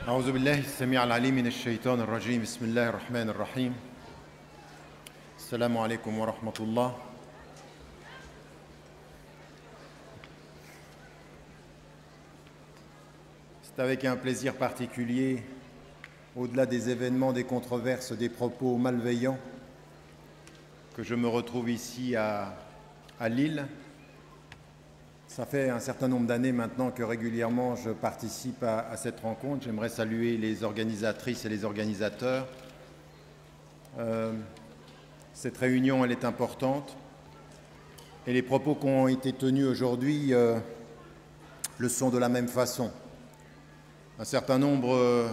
أعوذ بالله السميع العليم من الشيطان الرجيم بسم الله الرحمن الرحيم السلام عليكم ورحمة الله. C'est avec un plaisir particulier, au-delà des événements, des controverses, des propos malveillants, que je me retrouve ici à Lille. Ça fait un certain nombre d'années maintenant que régulièrement je participe à cette rencontre. J'aimerais saluer les organisatrices et les organisateurs. Cette réunion, elle est importante. Et les propos qui ont été tenus aujourd'hui le sont de la même façon. Un certain nombre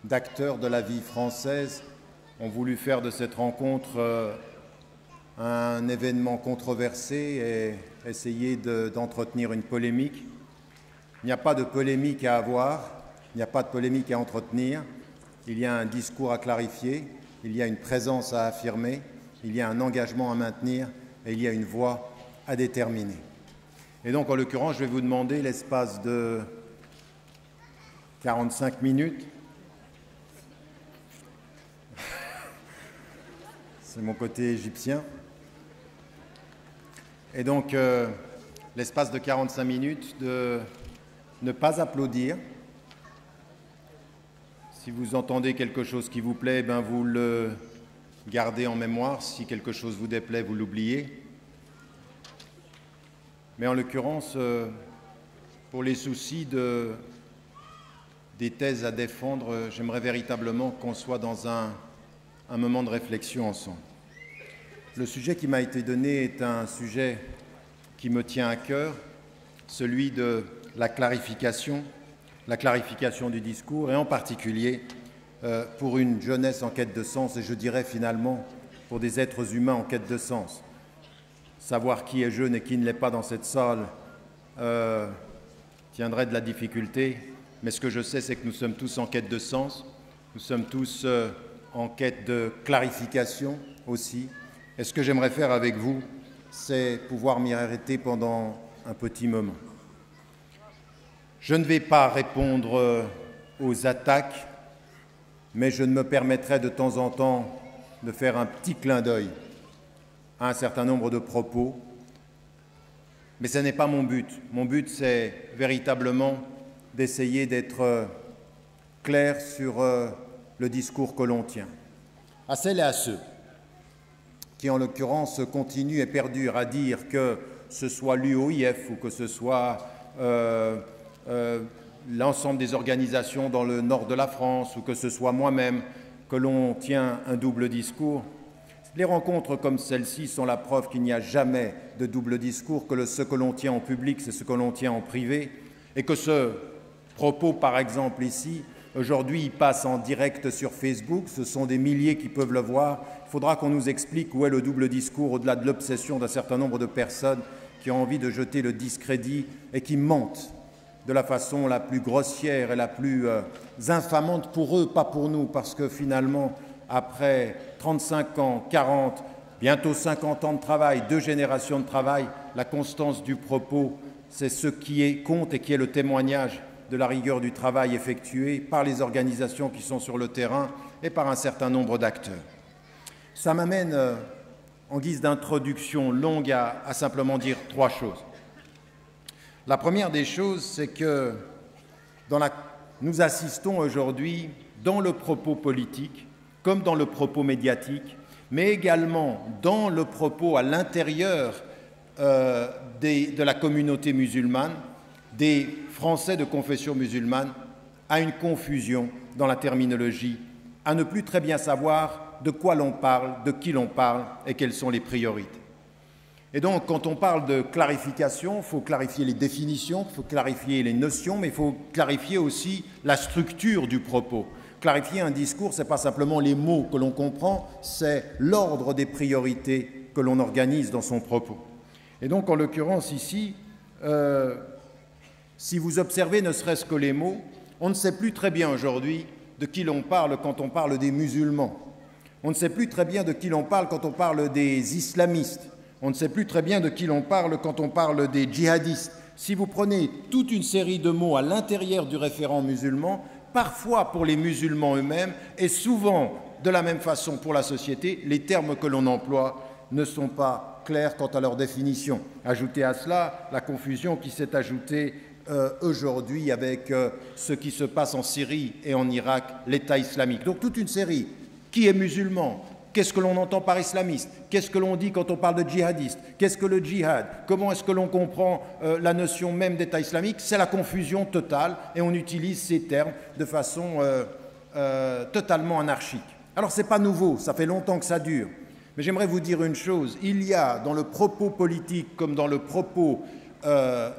d'acteurs de la vie française ont voulu faire de cette rencontre un événement controversé et essayer d'entretenir une polémique. Il n'y a pas de polémique à avoir, il n'y a pas de polémique à entretenir. Il y a un discours à clarifier, il y a une présence à affirmer, il y a un engagement à maintenir et il y a une voie à déterminer. Et donc, en l'occurrence, je vais vous demander l'espace de 45 minutes. C'est mon côté égyptien. Et donc, l'espace de 45 minutes, de ne pas applaudir. Si vous entendez quelque chose qui vous plaît, ben vous le gardez en mémoire. Si quelque chose vous déplaît, vous l'oubliez. Mais en l'occurrence, pour les soucis des thèses à défendre, j'aimerais véritablement qu'on soit dans un moment de réflexion ensemble. Le sujet qui m'a été donné est un sujet qui me tient à cœur, celui de la clarification du discours, et en particulier pour une jeunesse en quête de sens, et je dirais finalement pour des êtres humains en quête de sens. Savoir qui est jeune et qui ne l'est pas dans cette salle tiendrait de la difficulté, mais ce que je sais, c'est que nous sommes tous en quête de sens, nous sommes tous en quête de clarification aussi. Et ce que j'aimerais faire avec vous, c'est pouvoir m'y arrêter pendant un petit moment. Je ne vais pas répondre aux attaques, mais je me permettrai de temps en temps de faire un petit clin d'œil à un certain nombre de propos. Mais ce n'est pas mon but. Mon but, c'est véritablement d'essayer d'être clair sur le discours que l'on tient. À celles et à ceux qui, en l'occurrence, continuent et perdurent à dire que ce soit l'UOIF ou que ce soit l'ensemble des organisations dans le nord de la France ou que ce soit moi-même, que l'on tient un double discours. Les rencontres comme celle-ci sont la preuve qu'il n'y a jamais de double discours, que ce que l'on tient en public, c'est ce que l'on tient en privé, et que ce propos, par exemple ici, aujourd'hui, il passe en direct sur Facebook, ce sont des milliers qui peuvent le voir. Il faudra qu'on nous explique où est le double discours au-delà de l'obsession d'un certain nombre de personnes qui ont envie de jeter le discrédit et qui mentent de la façon la plus grossière et la plus infamante pour eux, pas pour nous, parce que finalement, après 35 ans, 40, bientôt 50 ans de travail, 2 générations de travail, la constance du propos, c'est ce qui compte et qui est le témoignage de la rigueur du travail effectué par les organisations qui sont sur le terrain et par un certain nombre d'acteurs. Ça m'amène, en guise d'introduction longue, à simplement dire 3 choses. La première des choses, c'est que nous assistons aujourd'hui, dans le propos politique, comme dans le propos médiatique, mais également dans le propos à l'intérieur de la communauté musulmane, des Français de confession musulmane, à une confusion dans la terminologie, à ne plus très bien savoir de quoi l'on parle, de qui l'on parle et quelles sont les priorités. Et donc, quand on parle de clarification, il faut clarifier les définitions, il faut clarifier les notions, mais il faut clarifier aussi la structure du propos. Clarifier un discours, ce n'est pas simplement les mots que l'on comprend, c'est l'ordre des priorités que l'on organise dans son propos. Et donc, en l'occurrence ici, si vous observez ne serait-ce que les mots, on ne sait plus très bien aujourd'hui de qui l'on parle quand on parle des musulmans. On ne sait plus très bien de qui l'on parle quand on parle des islamistes. On ne sait plus très bien de qui l'on parle quand on parle des djihadistes. Si vous prenez toute une série de mots à l'intérieur du référent musulman, parfois pour les musulmans eux-mêmes et souvent de la même façon pour la société, les termes que l'on emploie ne sont pas clairs quant à leur définition. Ajoutez à cela la confusion qui s'est ajoutée aujourd'hui avec ce qui se passe en Syrie et en Irak, l'État islamique. Donc toute une série. Qui est musulman? Qu'est-ce que l'on entend par islamiste? Qu'est-ce que l'on dit quand on parle de djihadiste? Qu'est-ce que le djihad? Comment est-ce que l'on comprend la notion même d'État islamique? C'est la confusion totale et on utilise ces termes de façon totalement anarchique. Alors ce n'est pas nouveau, ça fait longtemps que ça dure. Mais j'aimerais vous dire une chose, il y a dans le propos politique comme dans le propos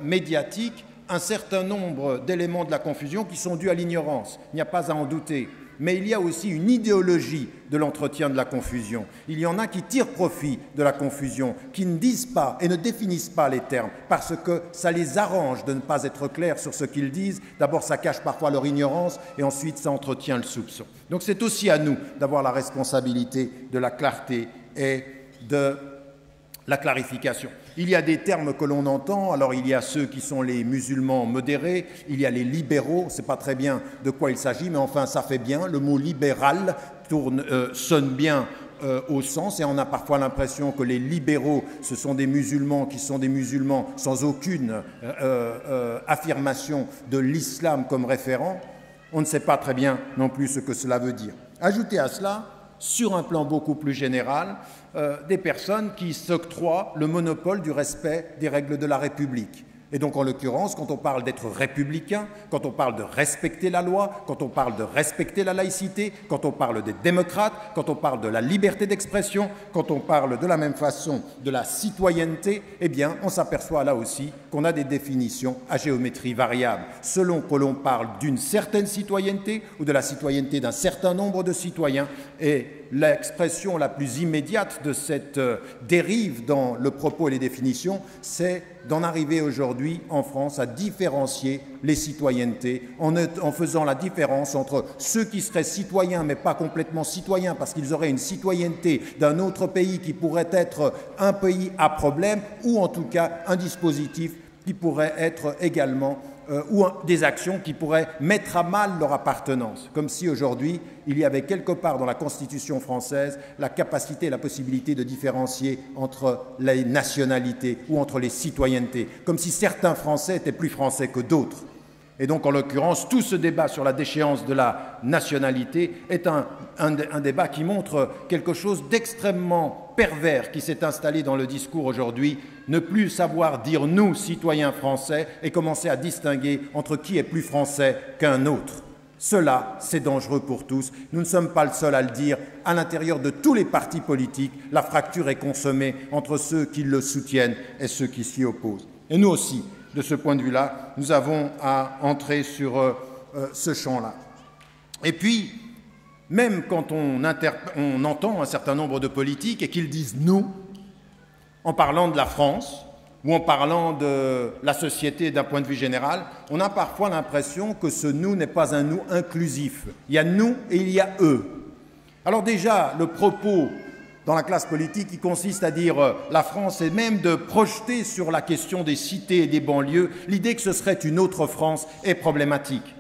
médiatique un certain nombre d'éléments de la confusion qui sont dus à l'ignorance, il n'y a pas à en douter. Mais il y a aussi une idéologie de l'entretien de la confusion. Il y en a qui tirent profit de la confusion, qui ne disent pas et ne définissent pas les termes, parce que ça les arrange de ne pas être clairs sur ce qu'ils disent. D'abord, ça cache parfois leur ignorance, et ensuite, ça entretient le soupçon. Donc c'est aussi à nous d'avoir la responsabilité de la clarté et de la clarification. Il y a des termes que l'on entend, alors il y a ceux qui sont les musulmans modérés, il y a les libéraux, c'est pas très bien de quoi il s'agit, mais enfin ça fait bien, le mot libéral sonne bien au sens, et on a parfois l'impression que les libéraux, ce sont des musulmans qui sont des musulmans sans aucune affirmation de l'islam comme référent. On ne sait pas très bien non plus ce que cela veut dire. Ajoutez à cela, sur un plan beaucoup plus général, des personnes qui s'octroient le monopole du respect des règles de la République. Et donc, en l'occurrence, quand on parle d'être républicain, quand on parle de respecter la loi, quand on parle de respecter la laïcité, quand on parle des démocrates, quand on parle de la liberté d'expression, quand on parle de la même façon de la citoyenneté, eh bien, on s'aperçoit là aussi qu'on a des définitions à géométrie variable, selon que l'on parle d'une certaine citoyenneté ou de la citoyenneté d'un certain nombre de citoyens. Et l'expression la plus immédiate de cette dérive dans le propos et les définitions, c'est d'en arriver aujourd'hui en France à différencier les citoyennetés en faisant la différence entre ceux qui seraient citoyens mais pas complètement citoyens parce qu'ils auraient une citoyenneté d'un autre pays qui pourrait être un pays à problème ou en tout cas un dispositif qui pourrait être également ou des actions qui pourraient mettre à mal leur appartenance, comme si aujourd'hui il y avait quelque part dans la Constitution française la capacité et la possibilité de différencier entre les nationalités ou entre les citoyennetés, comme si certains Français étaient plus français que d'autres. Et donc, en l'occurrence, tout ce débat sur la déchéance de la nationalité est un débat qui montre quelque chose d'extrêmement pervers qui s'est installé dans le discours aujourd'hui, ne plus savoir dire « nous, citoyens français » et commencer à distinguer entre qui est plus français qu'un autre. Cela, c'est dangereux pour tous. Nous ne sommes pas le seul à le dire. À l'intérieur de tous les partis politiques, la fracture est consommée entre ceux qui le soutiennent et ceux qui s'y opposent. Et nous aussi, de ce point de vue-là, nous avons à entrer sur ce champ-là. Et puis, même quand on entend un certain nombre de politiques et qu'ils disent « nous », en parlant de la France ou en parlant de la société d'un point de vue général, on a parfois l'impression que ce « nous » n'est pas un « nous » inclusif. Il y a « nous » et il y a « eux ». Alors déjà, le propos dans la classe politique qui consiste à dire la France et même de projeter sur la question des cités et des banlieues l'idée que ce serait une autre France est problématique.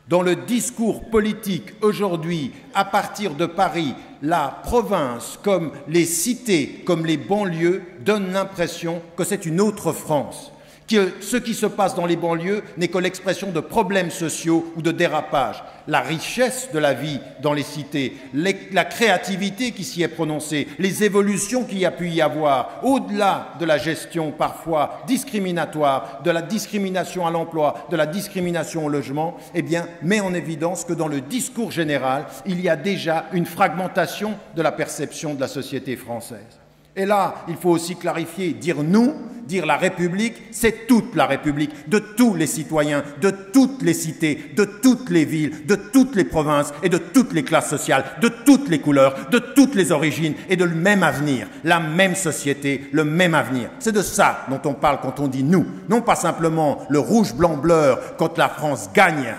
Dans le discours politique aujourd'hui, à partir de Paris, la province comme les cités, comme les banlieues, donnent l'impression que c'est une autre France, que ce qui se passe dans les banlieues n'est que l'expression de problèmes sociaux ou de dérapages. La richesse de la vie dans les cités, la créativité qui s'y est prononcée, les évolutions qu'il y a pu y avoir, au-delà de la gestion parfois discriminatoire, de la discrimination à l'emploi, de la discrimination au logement, eh bien, met en évidence que dans le discours général, il y a déjà une fragmentation de la perception de la société française. Et là, il faut aussi clarifier, dire nous, dire la République, c'est toute la République, de tous les citoyens, de toutes les cités, de toutes les villes, de toutes les provinces et de toutes les classes sociales, de toutes les couleurs, de toutes les origines et de le même avenir, la même société, le même avenir. C'est de ça dont on parle quand on dit nous, non pas simplement le rouge, blanc, bleu quand la France gagne,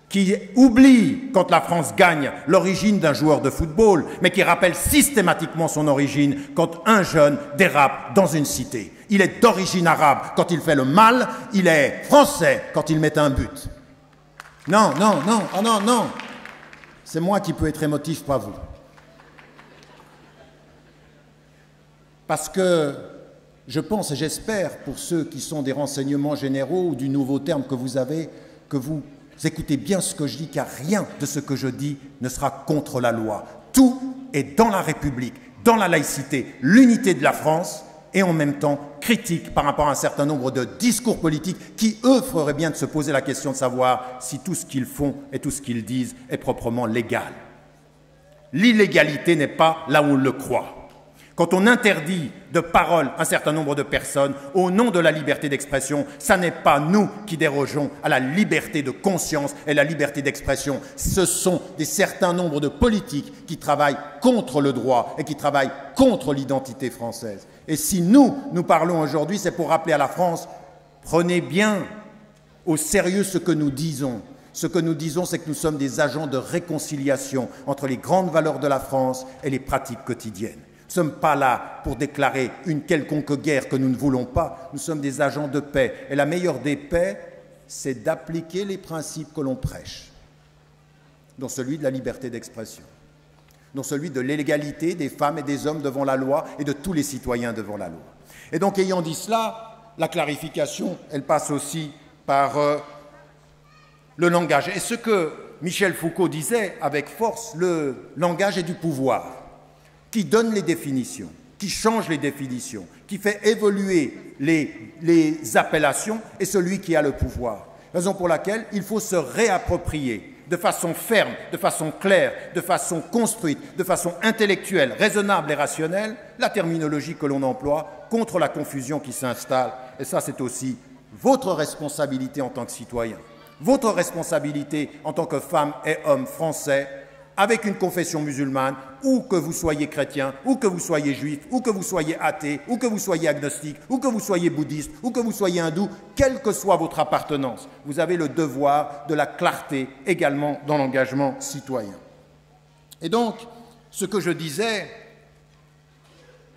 qui oublie, quand la France gagne, l'origine d'un joueur de football, mais qui rappelle systématiquement son origine quand un jeune dérape dans une cité. Il est d'origine arabe quand il fait le mal, il est français quand il met un but. Non, non, non, oh non, non. C'est moi qui peux être émotif, pas vous. Parce que je pense et j'espère, pour ceux qui sont des renseignements généraux ou du nouveau terme que vous avez, que vous écoutez bien ce que je dis, car rien de ce que je dis ne sera contre la loi. Tout est dans la République, dans la laïcité, l'unité de la France, et en même temps critique par rapport à un certain nombre de discours politiques qui, eux, feraient bien de se poser la question de savoir si tout ce qu'ils font et tout ce qu'ils disent est proprement légal. L'illégalité n'est pas là où on le croit. Quand on interdit de parole un certain nombre de personnes au nom de la liberté d'expression, ça n'est pas nous qui dérogeons à la liberté de conscience et la liberté d'expression. Ce sont des certains nombres de politiques qui travaillent contre le droit et qui travaillent contre l'identité française. Et si nous parlons aujourd'hui, c'est pour rappeler à la France, prenez bien au sérieux ce que nous disons. Ce que nous disons, c'est que nous sommes des agents de réconciliation entre les grandes valeurs de la France et les pratiques quotidiennes. Nous ne sommes pas là pour déclarer une quelconque guerre que nous ne voulons pas. Nous sommes des agents de paix. Et la meilleure des paix, c'est d'appliquer les principes que l'on prêche, dont celui de la liberté d'expression, dont celui de l'égalité des femmes et des hommes devant la loi et de tous les citoyens devant la loi. Et donc, ayant dit cela, la clarification, elle passe aussi par le langage. Et ce que Michel Foucault disait avec force, le langage est du pouvoir, qui donne les définitions, qui change les définitions, qui fait évoluer les appellations, et celui qui a le pouvoir. Raison pour laquelle il faut se réapproprier de façon ferme, de façon claire, de façon construite, de façon intellectuelle, raisonnable et rationnelle, la terminologie que l'on emploie contre la confusion qui s'installe. Et ça, c'est aussi votre responsabilité en tant que citoyen, votre responsabilité en tant que femme et homme français, avec une confession musulmane, ou que vous soyez chrétien, ou que vous soyez juif, ou que vous soyez athée, ou que vous soyez agnostique, ou que vous soyez bouddhiste, ou que vous soyez hindou, quelle que soit votre appartenance, vous avez le devoir de la clarté également dans l'engagement citoyen. Et donc, ce que je disais,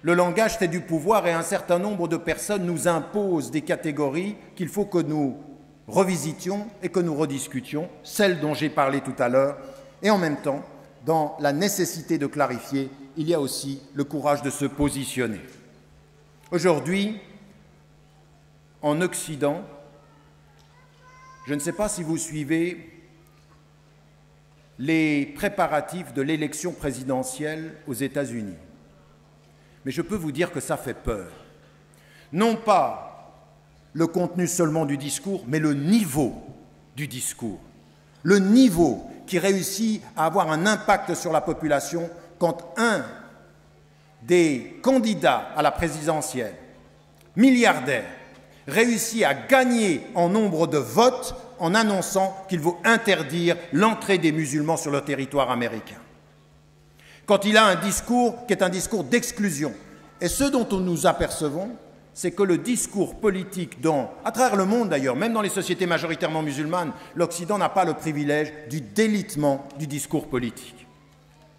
le langage c'est du pouvoir et un certain nombre de personnes nous imposent des catégories qu'il faut que nous revisitions et que nous rediscutions, celles dont j'ai parlé tout à l'heure. Et en même temps, dans la nécessité de clarifier, il y a aussi le courage de se positionner. Aujourd'hui, en Occident, je ne sais pas si vous suivez les préparatifs de l'élection présidentielle aux États-Unis, mais je peux vous dire que ça fait peur. Non pas le contenu seulement du discours, mais le niveau du discours. Le niveau qui réussit à avoir un impact sur la population quand un des candidats à la présidentielle, milliardaire, réussit à gagner en nombre de votes en annonçant qu'il veut interdire l'entrée des musulmans sur le territoire américain. Quand il a un discours qui est un discours d'exclusion. Et ce dont nous apercevons, c'est que le discours politique à travers le monde d'ailleurs, même dans les sociétés majoritairement musulmanes, l'Occident n'a pas le privilège du délitement du discours politique,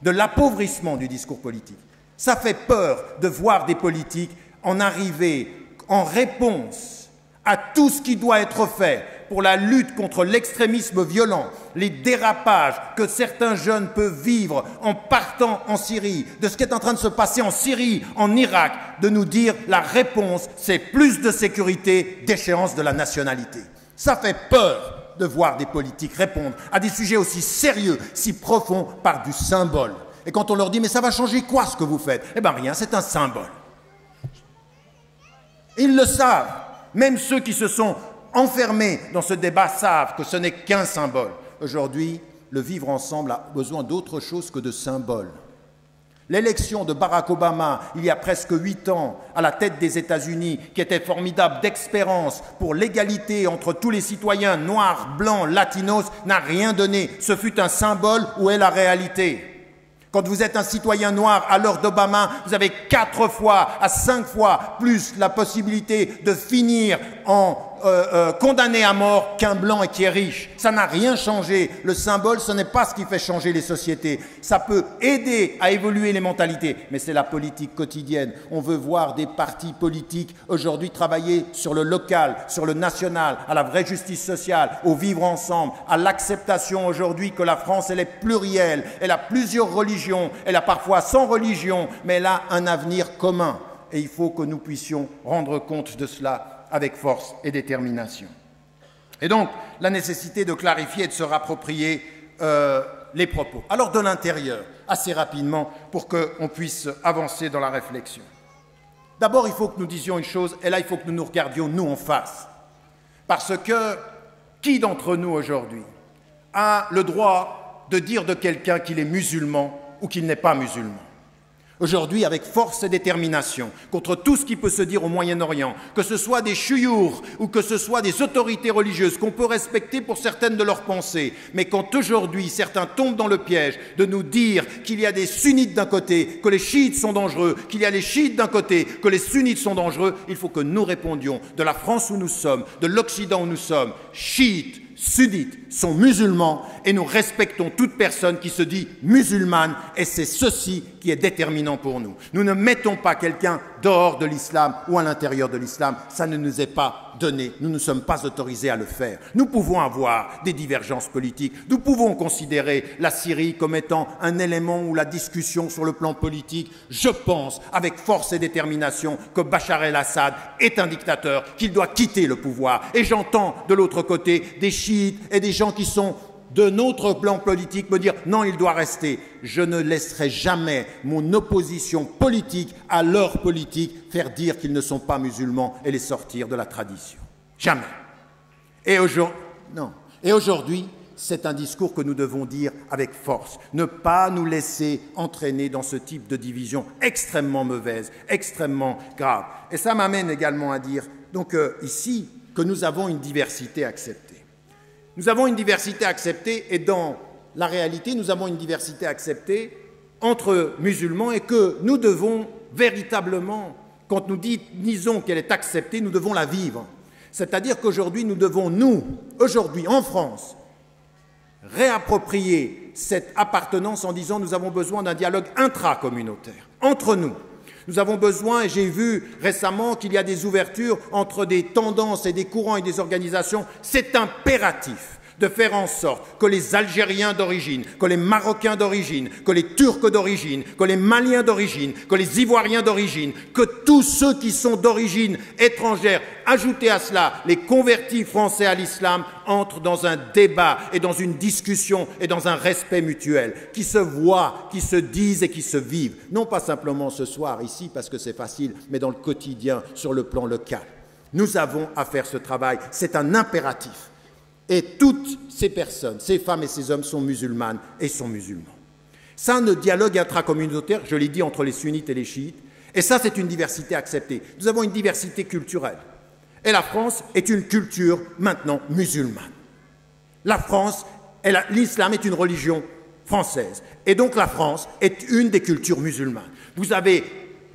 de l'appauvrissement du discours politique. Ça fait peur de voir des politiques en arriver en réponse à tout ce qui doit être fait pour la lutte contre l'extrémisme violent, les dérapages que certains jeunes peuvent vivre en partant en Syrie, de ce qui est en train de se passer en Syrie, en Irak, de nous dire la réponse, c'est plus de sécurité, déchéance de la nationalité. Ça fait peur de voir des politiques répondre à des sujets aussi sérieux, si profonds, par du symbole. Et quand on leur dit « mais ça va changer quoi ce que vous faites ?» Eh bien rien, c'est un symbole. Ils le savent. Même ceux qui se sont enfermés dans ce débat savent que ce n'est qu'un symbole. Aujourd'hui, le vivre ensemble a besoin d'autre chose que de symboles. L'élection de Barack Obama, il y a presque 8 ans, à la tête des États-Unis, qui était formidable d'espérance pour l'égalité entre tous les citoyens, noirs, blancs, latinos, n'a rien donné. Ce fut un symbole. Où est la réalité ? Quand vous êtes un citoyen noir à l'heure d'Obama, vous avez 4 fois à 5 fois plus la possibilité de finir en condamné à mort qu'un blanc et qui est riche. Ça n'a rien changé. Le symbole, ce n'est pas ce qui fait changer les sociétés. Ça peut aider à évoluer les mentalités, mais c'est la politique quotidienne. On veut voir des partis politiques aujourd'hui travailler sur le local, sur le national, à la vraie justice sociale, au vivre ensemble, à l'acceptation aujourd'hui que la France, elle est plurielle, elle a plusieurs religions, elle a parfois 100 religions, mais elle a un avenir commun. Et il faut que nous puissions rendre compte de cela avec force et détermination. Et donc, la nécessité de clarifier et de se rapproprier les propos. Alors, de l'intérieur, assez rapidement, pour qu'on puisse avancer dans la réflexion. D'abord, il faut que nous disions une chose, et là, il faut que nous nous regardions, nous, en face. Parce que, qui d'entre nous, aujourd'hui, a le droit de dire de quelqu'un qu'il est musulman ou qu'il n'est pas musulman? Aujourd'hui, avec force et détermination, contre tout ce qui peut se dire au Moyen-Orient, que ce soit des chouyours ou que ce soit des autorités religieuses qu'on peut respecter pour certaines de leurs pensées, mais quand aujourd'hui certains tombent dans le piège de nous dire qu'il y a des sunnites d'un côté, que les chiites sont dangereux, qu'il y a les chiites d'un côté, que les sunnites sont dangereux, il faut que nous répondions de la France où nous sommes, de l'Occident où nous sommes, chiites, sunnites sont musulmans et nous respectons toute personne qui se dit musulmane et c'est ceci qui est déterminant pour nous. Nous ne mettons pas quelqu'un dehors de l'islam ou à l'intérieur de l'islam, ça ne nous est pas donné, nous ne sommes pas autorisés à le faire. Nous pouvons avoir des divergences politiques, nous pouvons considérer la Syrie comme étant un élément où la discussion sur le plan politique, je pense avec force et détermination que Bachar el-Assad est un dictateur, qu'il doit quitter le pouvoir. Et j'entends de l'autre côté des chiites et des gens qui sont de notre plan politique me dire non, il doit rester. Je ne laisserai jamais mon opposition politique à leur politique faire dire qu'ils ne sont pas musulmans et les sortir de la tradition. Jamais. Et aujourd'hui, c'est un discours que nous devons dire avec force. Ne pas nous laisser entraîner dans ce type de division extrêmement mauvaise, extrêmement grave. Et ça m'amène également à dire, donc ici, que nous avons une diversité acceptée. Nous avons une diversité acceptée et dans la réalité, nous avons une diversité acceptée entre musulmans et que nous devons véritablement, quand nous disons qu'elle est acceptée, nous devons la vivre. C'est-à-dire qu'aujourd'hui, nous devons, nous, aujourd'hui, en France, réapproprier cette appartenance en disant nous avons besoin d'un dialogue intracommunautaire, entre nous. Nous avons besoin, et j'ai vu récemment qu'il y a des ouvertures entre des tendances et des courants et des organisations, c'est impératif de faire en sorte que les Algériens d'origine, que les Marocains d'origine, que les Turcs d'origine, que les Maliens d'origine, que les Ivoiriens d'origine, que tous ceux qui sont d'origine étrangère, ajoutez à cela les convertis français à l'islam, entrent dans un débat et dans une discussion et dans un respect mutuel, qui se voient, qui se disent et qui se vivent. Non pas simplement ce soir ici parce que c'est facile, mais dans le quotidien, sur le plan local. Nous avons à faire ce travail, c'est un impératif. Et toutes ces personnes, ces femmes et ces hommes sont musulmanes et sont musulmans. Ça, le dialogue intracommunautaire, je l'ai dit, entre les sunnites et les chiites, et ça, c'est une diversité acceptée. Nous avons une diversité culturelle. Et la France est une culture maintenant musulmane. La France, l'islam est une religion française. Et donc la France est une des cultures musulmanes. Vous avez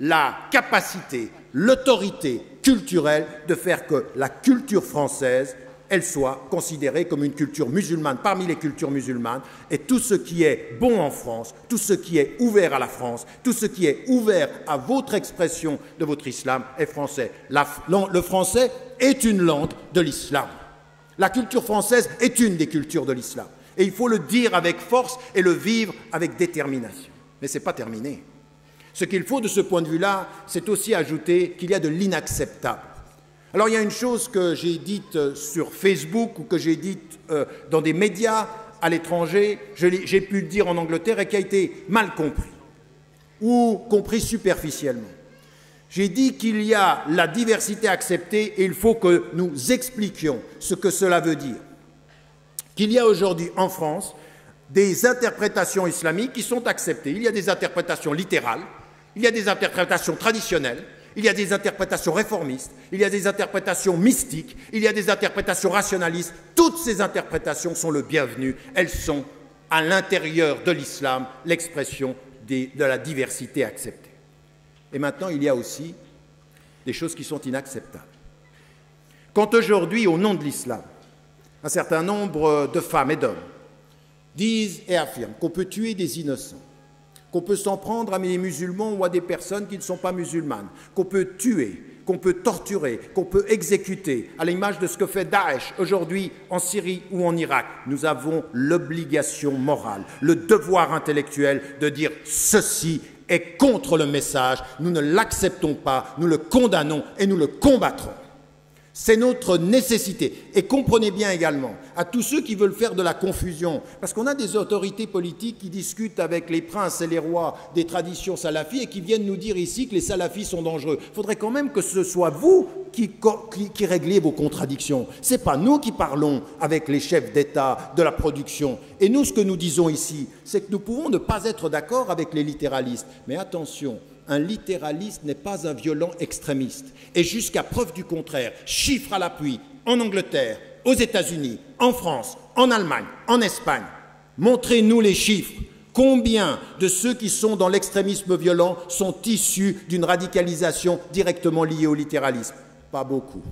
la capacité, l'autorité culturelle de faire que la culture française elle soit considérée comme une culture musulmane parmi les cultures musulmanes et tout ce qui est bon en France, tout ce qui est ouvert à la France, tout ce qui est ouvert à votre expression de votre islam est français. Le français est une langue de l'islam. La culture française est une des cultures de l'islam. Et il faut le dire avec force et le vivre avec détermination. Mais ce n'est pas terminé. Ce qu'il faut de ce point de vue-là, c'est aussi ajouter qu'il y a de l'inacceptable. Alors il y a une chose que j'ai dite sur Facebook ou que j'ai dite dans des médias à l'étranger, j'ai pu le dire en Angleterre et qui a été mal compris ou compris superficiellement. J'ai dit qu'il y a la diversité acceptée et il faut que nous expliquions ce que cela veut dire. Qu'il y a aujourd'hui en France des interprétations islamiques qui sont acceptées. Il y a des interprétations littérales, il y a des interprétations traditionnelles, il y a des interprétations réformistes, il y a des interprétations mystiques, il y a des interprétations rationalistes. Toutes ces interprétations sont le bienvenu. Elles sont, à l'intérieur de l'islam, l'expression de la diversité acceptée. Et maintenant, il y a aussi des choses qui sont inacceptables. Quand aujourd'hui, au nom de l'islam, un certain nombre de femmes et d'hommes disent et affirment qu'on peut tuer des innocents, qu'on peut s'en prendre à des musulmans ou à des personnes qui ne sont pas musulmanes, qu'on peut tuer, qu'on peut torturer, qu'on peut exécuter, à l'image de ce que fait Daesh aujourd'hui en Syrie ou en Irak, nous avons l'obligation morale, le devoir intellectuel de dire ceci est contre le message, nous ne l'acceptons pas, nous le condamnons et nous le combattrons. C'est notre nécessité. Et comprenez bien également, à tous ceux qui veulent faire de la confusion, parce qu'on a des autorités politiques qui discutent avec les princes et les rois des traditions salafis et qui viennent nous dire ici que les salafis sont dangereux. Il faudrait quand même que ce soit vous qui réglez vos contradictions. Ce n'est pas nous qui parlons avec les chefs d'État de la production. Et nous, ce que nous disons ici, c'est que nous pouvons ne pas être d'accord avec les littéralistes. Mais attention, un littéraliste n'est pas un violent extrémiste. Et jusqu'à preuve du contraire, chiffres à l'appui, en Angleterre, aux États-Unis, en France, en Allemagne, en Espagne, montrez-nous les chiffres. Combien de ceux qui sont dans l'extrémisme violent sont issus d'une radicalisation directement liée au littéralisme? Pas beaucoup.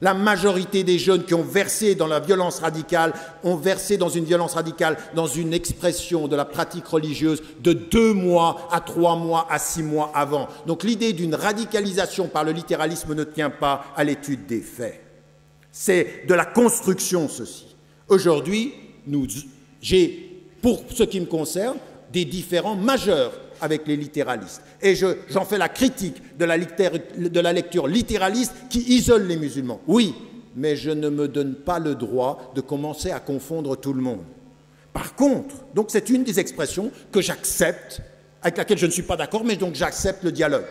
La majorité des jeunes qui ont versé dans la violence radicale ont versé dans une violence radicale, dans une expression de la pratique religieuse de 2 mois à 3 mois à 6 mois avant. Donc l'idée d'une radicalisation par le littéralisme ne tient pas à l'étude des faits. C'est de la construction, ceci. Aujourd'hui, j'ai, pour ce qui me concerne, des différends majeurs avec les littéralistes. Et j'en fais la critique de la lecture littéraliste qui isole les musulmans. Oui, mais je ne me donne pas le droit de commencer à confondre tout le monde. Par contre, donc c'est une des expressions que j'accepte, avec laquelle je ne suis pas d'accord, mais donc j'accepte le dialogue.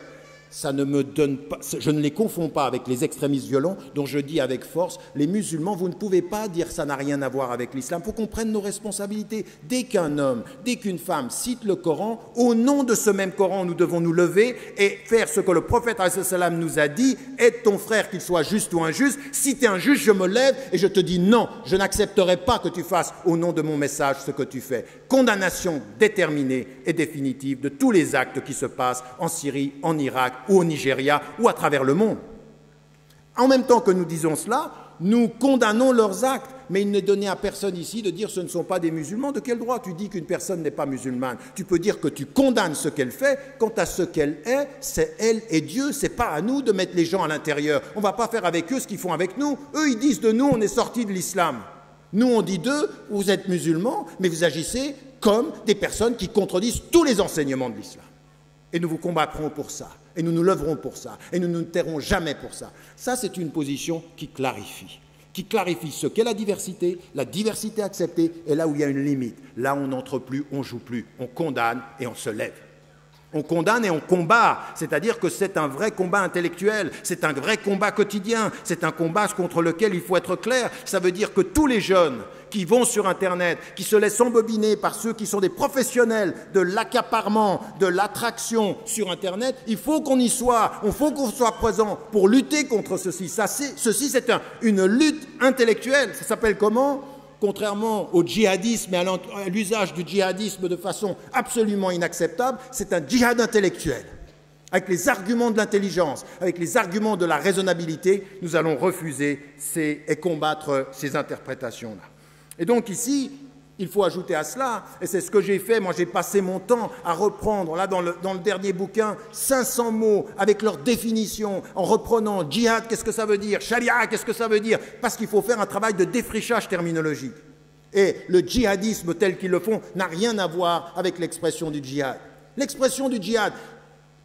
Ça ne me donne pas, je ne les confonds pas avec les extrémistes violents dont je dis avec force, les musulmans, vous ne pouvez pas dire ça n'a rien à voir avec l'islam. Il faut qu'on prenne nos responsabilités. Dès qu'un homme, dès qu'une femme cite le Coran, au nom de ce même Coran, nous devons nous lever et faire ce que le prophète ﷺ nous a dit, aide ton frère qu'il soit juste ou injuste. Si tu es injuste, je me lève et je te dis non, je n'accepterai pas que tu fasses au nom de mon message ce que tu fais. Condamnation déterminée et définitive de tous les actes qui se passent en Syrie, en Irak, ou au Nigeria, ou à travers le monde. En même temps que nous disons cela, nous condamnons leurs actes, mais il n'est donné à personne ici de dire ce ne sont pas des musulmans. De quel droit tu dis qu'une personne n'est pas musulmane? Tu peux dire que tu condamnes ce qu'elle fait, quant à ce qu'elle est, c'est elle et Dieu, c'est pas à nous de mettre les gens à l'intérieur. On ne va pas faire avec eux ce qu'ils font avec nous. Eux, ils disent de nous, on est sortis de l'islam. Nous, on dit d'eux, vous êtes musulmans, mais vous agissez comme des personnes qui contredisent tous les enseignements de l'islam. Et nous vous combattrons pour ça, et nous nous lèverons pour ça, et nous ne nous tairons jamais pour ça. Ça, c'est une position qui clarifie ce qu'est la diversité acceptée, et là où il y a une limite, là on n'entre plus, on ne joue plus, on condamne et on se lève. On condamne et on combat, c'est-à-dire que c'est un vrai combat intellectuel, c'est un vrai combat quotidien, c'est un combat contre lequel il faut être clair. Ça veut dire que tous les jeunes qui vont sur Internet, qui se laissent embobiner par ceux qui sont des professionnels de l'accaparement, de l'attraction sur Internet, il faut qu'on y soit, il faut qu'on soit présent pour lutter contre ceci. Ceci, c'est une lutte intellectuelle. Ça s'appelle comment ? Contrairement au djihadisme et à l'usage du djihadisme de façon absolument inacceptable, c'est un djihad intellectuel. Avec les arguments de l'intelligence, avec les arguments de la raisonnabilité, nous allons refuser et combattre ces interprétations-là. Et donc ici, il faut ajouter à cela, et c'est ce que j'ai fait, moi j'ai passé mon temps à reprendre, là dans le dernier bouquin, 500 mots avec leur définition, en reprenant djihad, qu'est-ce que ça veut dire, charia, qu'est-ce que ça veut dire, parce qu'il faut faire un travail de défrichage terminologique. Et le djihadisme tel qu'ils le font n'a rien à voir avec l'expression du djihad. L'expression du djihad,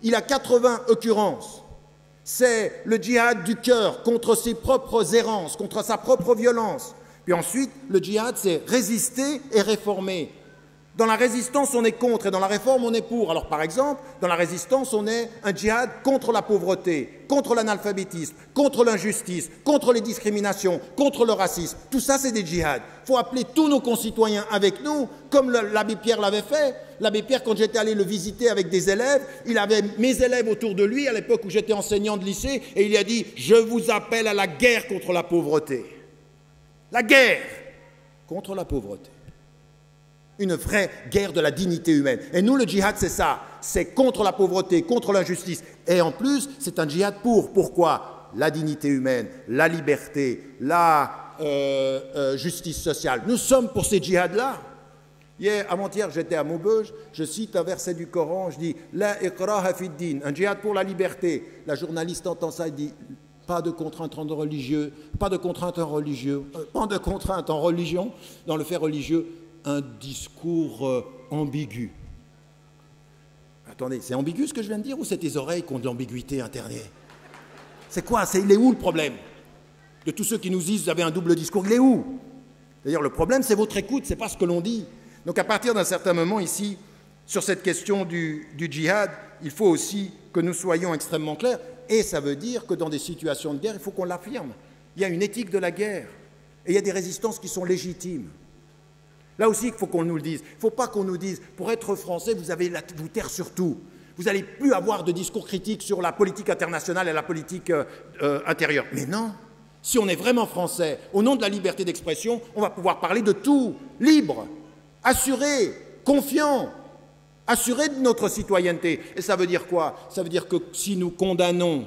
il a 80 occurrences. C'est le djihad du cœur contre ses propres errances, contre sa propre violence. Puis ensuite, le djihad, c'est résister et réformer. Dans la résistance, on est contre, et dans la réforme, on est pour. Alors par exemple, dans la résistance, on est un djihad contre la pauvreté, contre l'analphabétisme, contre l'injustice, contre les discriminations, contre le racisme. Tout ça, c'est des djihads. Il faut appeler tous nos concitoyens avec nous, comme l'abbé Pierre l'avait fait. L'abbé Pierre, quand j'étais allé le visiter avec des élèves, il avait mes élèves autour de lui, à l'époque où j'étais enseignant de lycée, et il a dit « Je vous appelle à la guerre contre la pauvreté ». La guerre contre la pauvreté. Une vraie guerre de la dignité humaine. Et nous, le djihad, c'est ça. C'est contre la pauvreté, contre l'injustice. Et en plus, c'est un djihad pour. Pourquoi ? la dignité humaine, la liberté, la justice sociale. Nous sommes pour ces djihad-là. Hier, avant-hier, j'étais à Maubeuge, je cite un verset du Coran, je dis « La ikraha fid din », un djihad pour la liberté. La journaliste entend ça et dit « Pas de contrainte en religieux, pas de contrainte en religieux, pas de contrainte en religion, dans le fait religieux, un discours ambigu. » Attendez, c'est ambigu ce que je viens de dire ou c'est tes oreilles qui ont de l'ambiguïté internée? C'est quoi? Il est où le problème? De tous ceux qui nous disent « Vous avez un double discours », il est où? D'ailleurs, le problème, c'est votre écoute, c'est pas ce que l'on dit. Donc à partir d'un certain moment ici, sur cette question du djihad, il faut aussi que nous soyons extrêmement clairs. Et ça veut dire que dans des situations de guerre, il faut qu'on l'affirme. Il y a une éthique de la guerre. Et il y a des résistances qui sont légitimes. Là aussi, il faut qu'on nous le dise. Il ne faut pas qu'on nous dise, pour être français, vous taire sur tout. Vous n'allez plus avoir de discours critiques sur la politique internationale et la politique intérieure. Mais non. Si on est vraiment français, au nom de la liberté d'expression, on va pouvoir parler de tout, libre, assuré, confiant, assuré de notre citoyenneté. Et ça veut dire quoi? Ça veut dire que si nous condamnons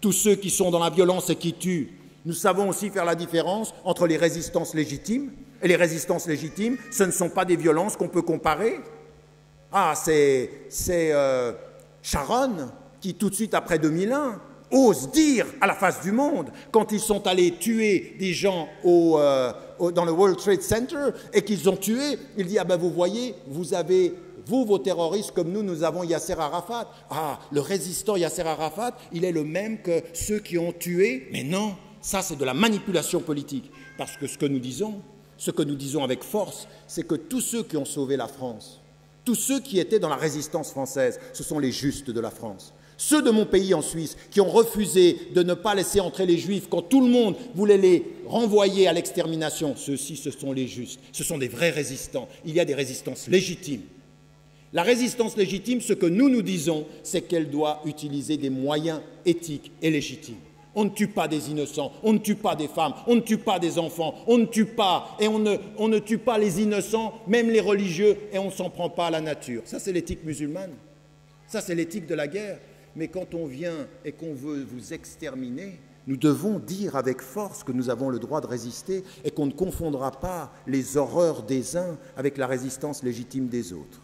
tous ceux qui sont dans la violence et qui tuent, nous savons aussi faire la différence entre les résistances légitimes. Et les résistances légitimes, ce ne sont pas des violences qu'on peut comparer. Ah, c'est Sharon qui, tout de suite après 2001, ose dire à la face du monde, quand ils sont allés tuer des gens dans le World Trade Center et qu'ils ont tué, il dit, ah ben vous voyez, vous avez, vous, vos terroristes, comme nous avons Yasser Arafat. Ah, le résistant Yasser Arafat, il est le même que ceux qui ont tué. Mais non, ça c'est de la manipulation politique. Parce que ce que nous disons avec force, c'est que tous ceux qui ont sauvé la France, tous ceux qui étaient dans la résistance française, ce sont les justes de la France. Ceux de mon pays en Suisse qui ont refusé de ne pas laisser entrer les Juifs quand tout le monde voulait les renvoyer à l'extermination, ceux-ci, ce sont les justes. Ce sont des vrais résistants. Il y a des résistances légitimes. La résistance légitime, ce que nous disons, c'est qu'elle doit utiliser des moyens éthiques et légitimes. On ne tue pas des innocents, on ne tue pas des femmes, on ne tue pas des enfants, on ne tue pas, et on ne tue pas les innocents, même les religieux, et on ne s'en prend pas à la nature. Ça, c'est l'éthique musulmane. Ça, c'est l'éthique de la guerre. Mais quand on vient et qu'on veut vous exterminer, nous devons dire avec force que nous avons le droit de résister et qu'on ne confondra pas les horreurs des uns avec la résistance légitime des autres.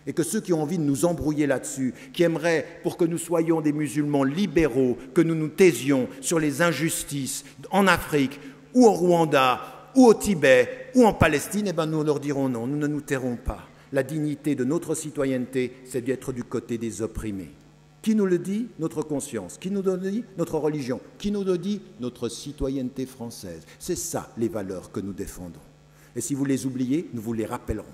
Et que ceux qui ont envie de nous embrouiller là-dessus, qui aimeraient, pour que nous soyons des musulmans libéraux, que nous nous taisions sur les injustices en Afrique, ou au Rwanda, ou au Tibet, ou en Palestine, eh bien nous leur dirons non, nous ne nous tairons pas. La dignité de notre citoyenneté, c'est d'être du côté des opprimés. Qui nous le dit? Notre conscience. Qui nous le dit? Notre religion. Qui nous le dit? Notre citoyenneté française. C'est ça les valeurs que nous défendons. Et si vous les oubliez, nous vous les rappellerons.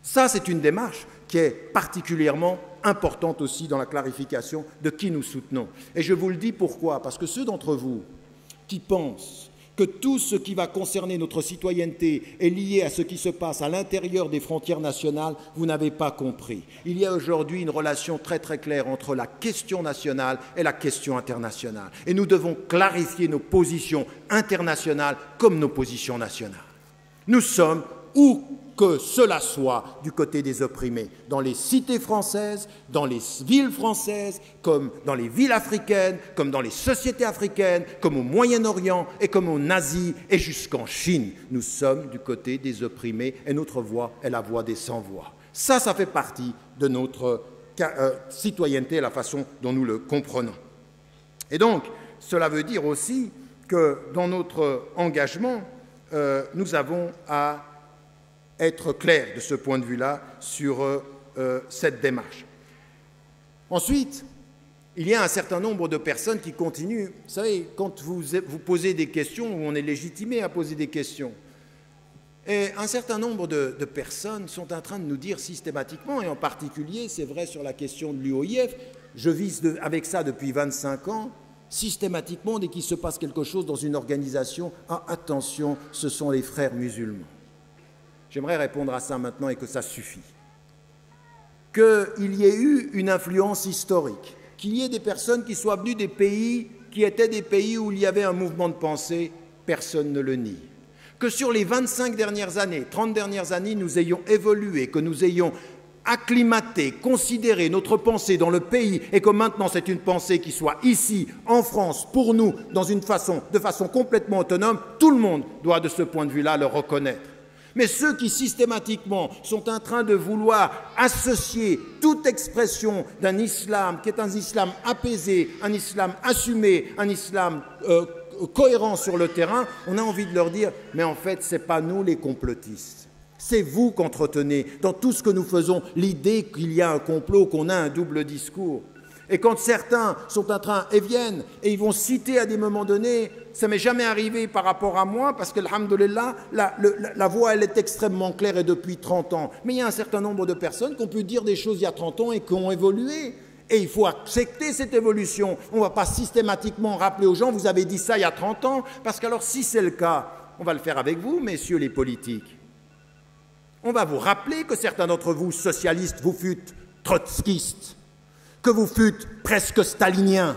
Ça, c'est une démarche qui est particulièrement importante aussi dans la clarification de qui nous soutenons. Et je vous le dis pourquoi? Parce que ceux d'entre vous qui pensent que tout ce qui va concerner notre citoyenneté est lié à ce qui se passe à l'intérieur des frontières nationales, vous n'avez pas compris. Il y a aujourd'hui une relation très très claire entre la question nationale et la question internationale. Et nous devons clarifier nos positions internationales comme nos positions nationales. Nous sommes, où que cela soit, du côté des opprimés, dans les cités françaises, dans les villes françaises, comme dans les villes africaines, comme dans les sociétés africaines, comme au Moyen-Orient et comme en Asie et jusqu'en Chine. Nous sommes du côté des opprimés et notre voix est la voix des sans-voix. Ça fait partie de notre citoyenneté et la façon dont nous le comprenons. Et donc, cela veut dire aussi que dans notre engagement, nous avons à être clair de ce point de vue-là sur cette démarche. Ensuite, il y a un certain nombre de personnes qui continuent. Vous savez, quand vous posez des questions, on est légitimé à poser des questions. Et un certain nombre de personnes sont en train de nous dire systématiquement, et en particulier, c'est vrai sur la question de l'UOIF, je vise avec ça depuis 25 ans, systématiquement, dès qu'il se passe quelque chose dans une organisation, ah, attention, ce sont les frères musulmans. J'aimerais répondre à ça maintenant et que ça suffit. Qu'il y ait eu une influence historique, qu'il y ait des personnes qui soient venues des pays qui étaient des pays où il y avait un mouvement de pensée, personne ne le nie. Que sur les 25 dernières années, 30 dernières années, nous ayons évolué, que nous ayons acclimater, considérer notre pensée dans le pays et que maintenant c'est une pensée qui soit ici, en France, pour nous, de façon complètement autonome, tout le monde doit de ce point de vue-là le reconnaître. Mais ceux qui systématiquement sont en train de vouloir associer toute expression d'un islam qui est un islam apaisé, un islam assumé, un islam cohérent sur le terrain, on a envie de leur dire « mais en fait, ce n'est pas nous les complotistes. C'est vous qu'entretenez dans tout ce que nous faisons l'idée qu'il y a un complot, qu'on a un double discours. » Et quand certains sont en train et viennent et ils vont citer à des moments donnés, ça ne m'est jamais arrivé par rapport à moi parce que, alhamdoulilah, la voix elle est extrêmement claire et depuis 30 ans. Mais il y a un certain nombre de personnes qui ont pu dire des choses il y a 30 ans et qui ont évolué. Et il faut accepter cette évolution. On ne va pas systématiquement rappeler aux gens, vous avez dit ça il y a 30 ans, parce qu'alors si c'est le cas, on va le faire avec vous, messieurs les politiques. On va vous rappeler que certains d'entre vous, socialistes, vous fûtes trotskistes, que vous fûtes presque staliniens,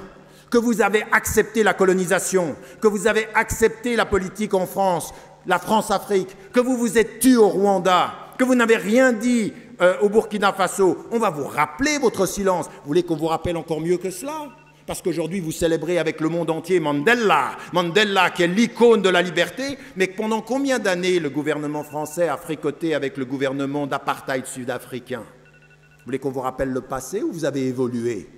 que vous avez accepté la colonisation, que vous avez accepté la politique en France, la France-Afrique, que vous vous êtes tués au Rwanda, que vous n'avez rien dit au Burkina Faso. On va vous rappeler votre silence. Vous voulez qu'on vous rappelle encore mieux que cela ? Parce qu'aujourd'hui, vous célébrez avec le monde entier Mandela. Mandela, qui est l'icône de la liberté, mais pendant combien d'années le gouvernement français a fricoté avec le gouvernement d'apartheid sud-africain ? Vous voulez qu'on vous rappelle le passé ou vous avez évolué ?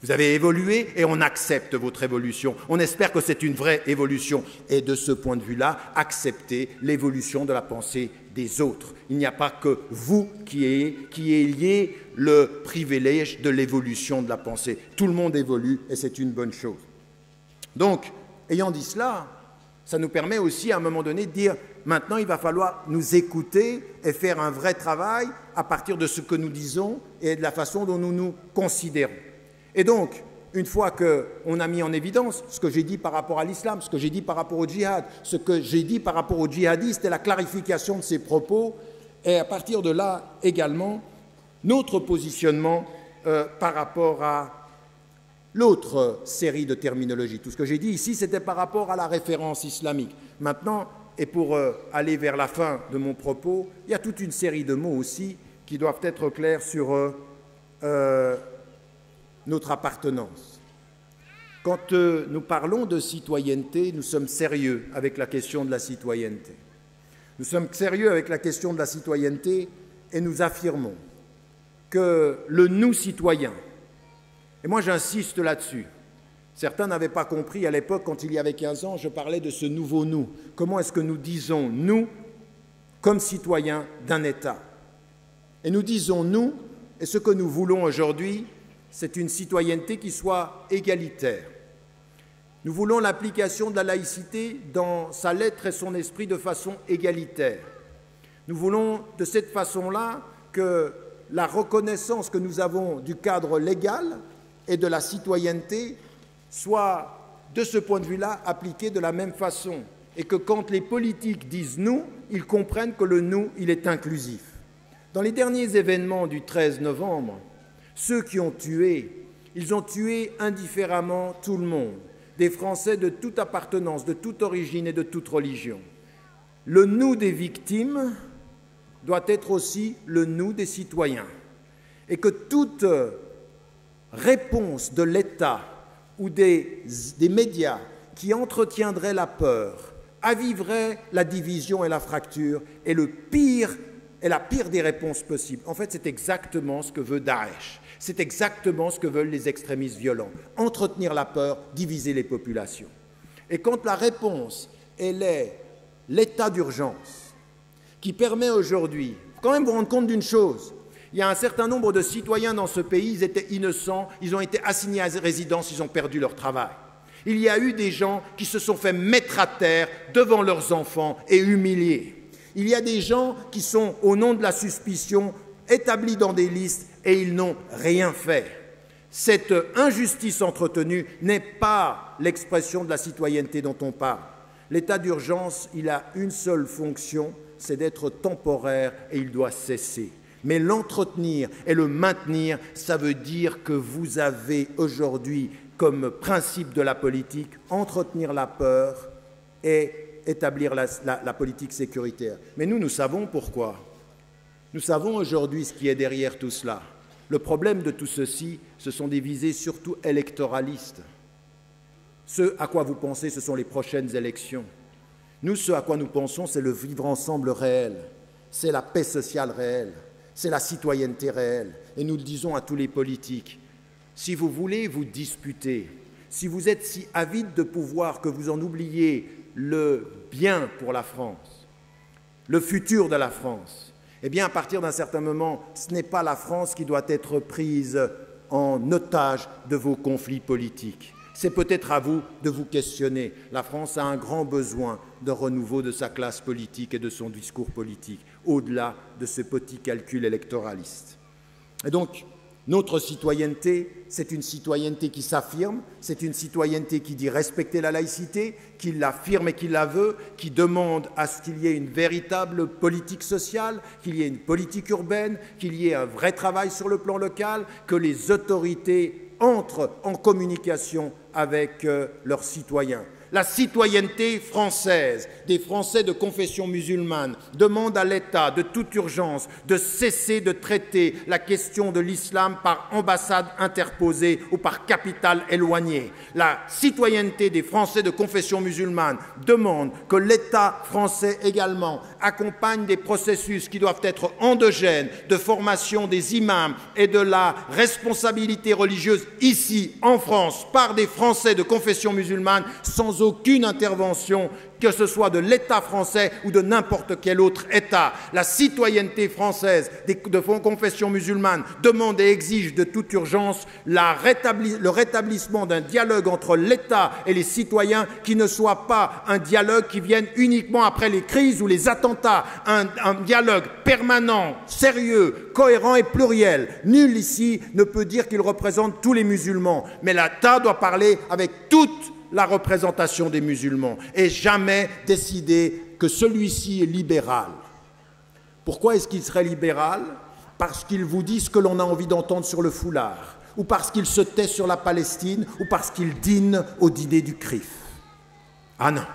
Vous avez évolué et on accepte votre évolution. On espère que c'est une vraie évolution. Et de ce point de vue-là, acceptez l'évolution de la pensée des autres. Il n'y a pas que vous qui ayez le privilège de l'évolution de la pensée. Tout le monde évolue et c'est une bonne chose. Donc, ayant dit cela, ça nous permet aussi à un moment donné de dire maintenant il va falloir nous écouter et faire un vrai travail à partir de ce que nous disons et de la façon dont nous nous considérons. Et donc, une fois qu'on a mis en évidence ce que j'ai dit par rapport à l'islam, ce que j'ai dit par rapport au djihad, ce que j'ai dit par rapport aux djihadistes et la clarification de ces propos, et à partir de là également, notre positionnement par rapport à l'autre série de terminologie. Tout ce que j'ai dit ici, c'était par rapport à la référence islamique. Maintenant, et pour aller vers la fin de mon propos, il y a toute une série de mots aussi qui doivent être clairs sur notre appartenance. Quand nous parlons de citoyenneté, nous sommes sérieux avec la question de la citoyenneté. Nous sommes sérieux avec la question de la citoyenneté et nous affirmons que le nous citoyen, et moi j'insiste là-dessus, certains n'avaient pas compris à l'époque, quand il y avait 15 ans, je parlais de ce nouveau nous. Comment est-ce que nous disons nous comme citoyens d'un État? Et nous disons nous, et ce que nous voulons aujourd'hui, c'est une citoyenneté qui soit égalitaire. Nous voulons l'application de la laïcité dans sa lettre et son esprit de façon égalitaire. Nous voulons de cette façon-là que la reconnaissance que nous avons du cadre légal et de la citoyenneté soit, de ce point de vue-là, appliquée de la même façon. Et que quand les politiques disent « nous », ils comprennent que le « nous », il est inclusif. Dans les derniers événements du 13 novembre, ceux qui ont tué, ils ont tué indifféremment tout le monde, des Français de toute appartenance, de toute origine et de toute religion. Le nous des victimes doit être aussi le nous des citoyens. Et que toute réponse de l'État ou des médias qui entretiendraient la peur, aviverait la division et la fracture est la pire des réponses possibles. En fait, c'est exactement ce que veut Daesh. C'est exactement ce que veulent les extrémistes violents. Entretenir la peur, diviser les populations. Et quand la réponse, elle est l'état d'urgence, qui permet aujourd'hui, quand même vous rendre compte d'une chose, il y a un certain nombre de citoyens dans ce pays, ils étaient innocents, ils ont été assignés à résidence, ils ont perdu leur travail. Il y a eu des gens qui se sont fait mettre à terre devant leurs enfants et humiliés. Il y a des gens qui sont, au nom de la suspicion, établis dans des listes et ils n'ont rien fait. Cette injustice entretenue n'est pas l'expression de la citoyenneté dont on parle. L'état d'urgence, il a une seule fonction, c'est d'être temporaire et il doit cesser. Mais l'entretenir et le maintenir, ça veut dire que vous avez aujourd'hui, comme principe de la politique, entretenir la peur et établir la politique sécuritaire. Mais nous savons pourquoi. Nous savons aujourd'hui ce qui est derrière tout cela. Le problème de tout ceci, ce sont des visées surtout électoralistes. Ce à quoi vous pensez, ce sont les prochaines élections. Nous, ce à quoi nous pensons, c'est le vivre ensemble réel, c'est la paix sociale réelle, c'est la citoyenneté réelle. Et nous le disons à tous les politiques, si vous voulez vous disputer, si vous êtes si avide de pouvoir que vous en oubliez le bien pour la France, le futur de la France, eh bien, à partir d'un certain moment, ce n'est pas la France qui doit être prise en otage de vos conflits politiques. C'est peut-être à vous de vous questionner. La France a un grand besoin de renouveau de sa classe politique et de son discours politique, au-delà de ce petit calcul électoraliste. Et donc, notre citoyenneté, c'est une citoyenneté qui s'affirme, c'est une citoyenneté qui dit respecter la laïcité, qui l'affirme et qui la veut, qui demande à ce qu'il y ait une véritable politique sociale, qu'il y ait une politique urbaine, qu'il y ait un vrai travail sur le plan local, que les autorités entrent en communication avec leurs citoyens. La citoyenneté française, des Français de confession musulmane, demande à l'État de toute urgence de cesser de traiter la question de l'islam par ambassade interposée ou par capitale éloignée. La citoyenneté des Français de confession musulmane demande que l'État français également accompagne des processus qui doivent être endogènes de formation des imams et de la responsabilité religieuse ici, en France, par des Français de confession musulmane, sans aucune intervention, que ce soit de l'État français ou de n'importe quel autre État. La citoyenneté française de confession musulmane demande et exige de toute urgence le rétablissement d'un dialogue entre l'État et les citoyens qui ne soit pas un dialogue qui vienne uniquement après les crises ou les attentats, un dialogue permanent, sérieux, cohérent et pluriel. Nul ici ne peut dire qu'il représente tous les musulmans, mais l'État doit parler avec toute la représentation des musulmans et jamais décider que celui-ci est libéral. Pourquoi est-ce qu'il serait libéral? Parce qu'il vous dit ce que l'on a envie d'entendre sur le foulard, ou parce qu'il se tait sur la Palestine, ou parce qu'il dîne au dîner du CRIF. Ah non,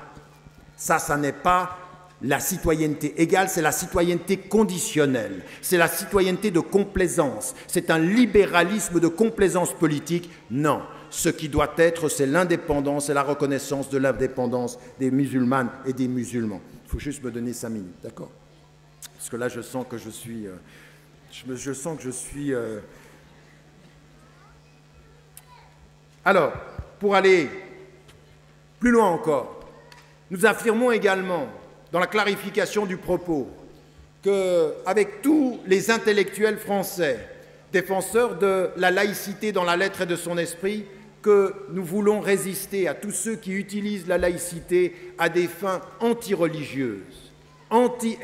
ça n'est pas la citoyenneté égale, c'est la citoyenneté conditionnelle, c'est la citoyenneté de complaisance, c'est un libéralisme de complaisance politique. Non. Ce qui doit être, c'est l'indépendance et la reconnaissance de l'indépendance des musulmanes et des musulmans. Il faut juste me donner 5 minutes, d'accord? Parce que là, je sens que je suis... Alors, pour aller plus loin encore, nous affirmons également, dans la clarification du propos, qu'avec tous les intellectuels français, défenseurs de la laïcité dans la lettre et de son esprit, que nous voulons résister à tous ceux qui utilisent la laïcité à des fins anti-religieuses,